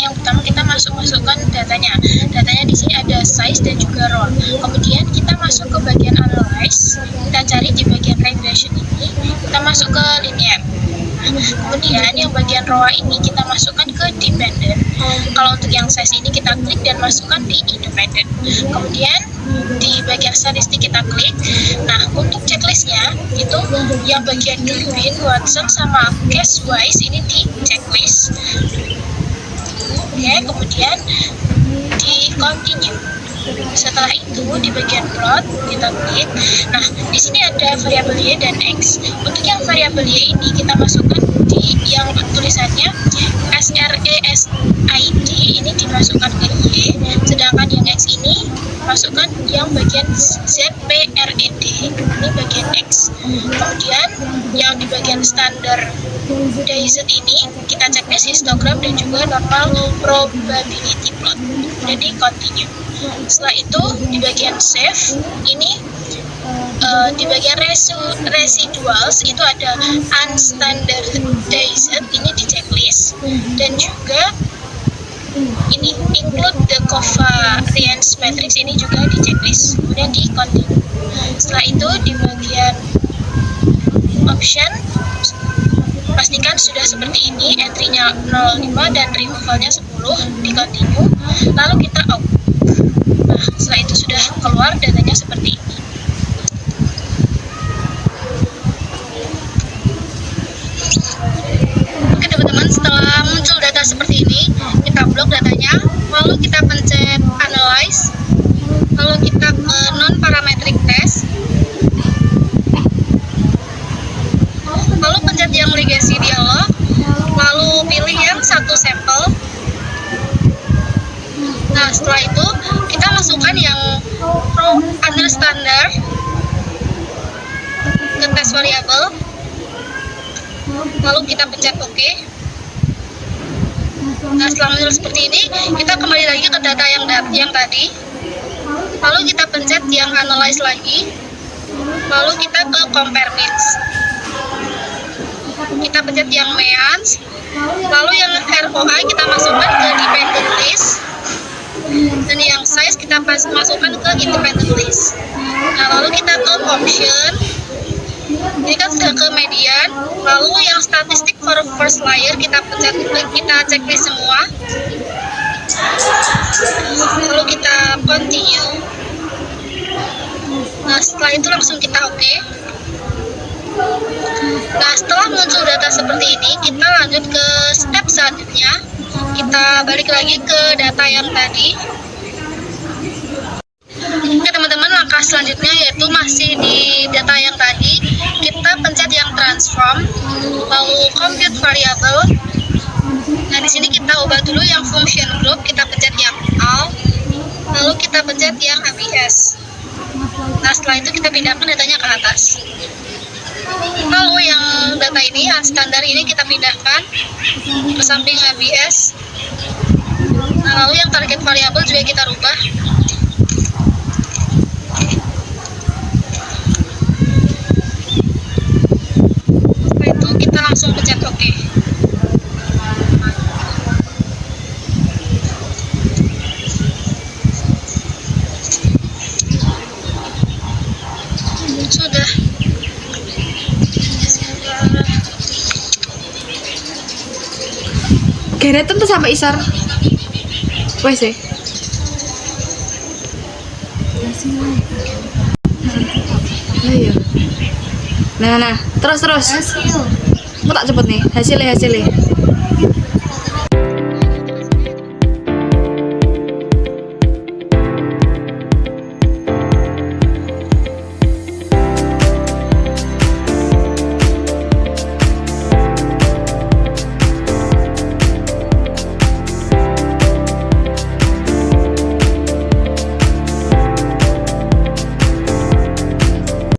yang pertama kita masukkan datanya. Datanya di sini ada size dan juga row. Kemudian kita masuk ke bagian analyze, kita cari di bagian regression ini, kita masuk ke linear. Kemudian yang bagian row ini kita masukkan ke dependent. Kalau untuk yang size ini kita klik dan masukkan di independent. Kemudian di bagian statistik kita klik. Nah, untuk checklistnya itu yang bagian Durbin, Watson, sama case wise ini di checklist. Oke, kemudian di continue. Setelah itu di bagian plot kita klik. Nah, di sini ada variabel y dan x. Untuk yang variabel y ini kita masukkan di yang tulisannya SRESID ini dimasukkan ke y, sedangkan yang x ini masukkan yang bagian ZPRED ini bagian x. Kemudian yang di bagian standar DayZ ini kita checklist histogram dan juga normal probability plot. Jadi continue. Setelah itu di bagian save ini di bagian residuals itu ada unstandardized ini di checklist, dan juga ini include the covariance matrix ini juga di checklist. Kemudian di continue. Setelah itu di bagian option pastikan sudah seperti ini, entry-nya 05 dan removal-nya 10, di continue, lalu kita out. Nah, setelah itu sudah keluar datanya seperti ini. Oke teman-teman, setelah muncul data seperti ini, kita blok datanya, lalu kita pencet analyze, lalu kita ke non parametric test, lalu pencet yang legacy dialog, lalu pilih yang satu sampel. Nah, setelah itu kita masukkan yang under standard ke test variable, lalu kita pencet OK. Nah, setelah muncul seperti ini, kita kembali lagi ke data yang tadi, lalu kita pencet yang analyze lagi, lalu kita ke compare means, kita pencet yang means, lalu yang ROI kita masukkan ke dependent list, dan yang size kita masukkan ke independent list. Nah, lalu kita ke option, ini kan sudah ke median, lalu yang statistik for first layer kita pencet klik, kita checklist semua, lalu kita continue. Nah, setelah itu langsung kita OK. Nah, setelah muncul data seperti ini, kita lanjut ke step selanjutnya. Kita balik lagi ke data yang tadi. Oke teman-teman, langkah selanjutnya yaitu masih di data yang tadi. Kita pencet yang transform, lalu compute variable. Nah, di sini kita ubah dulu yang function group, kita pencet yang all, lalu kita pencet yang ABS. Nah, setelah itu kita pindahkan datanya ke atas. Lalu yang data ini, yang standar ini kita pindahkan ke samping ABS. Nah, lalu yang target variabel juga kita rubah. Setelah itu kita langsung pencet OK. Sudah. Geretan tuh sampai isar. Wes sih. Ayo. Nah, terus. Kok tak cepet nih hasilnya.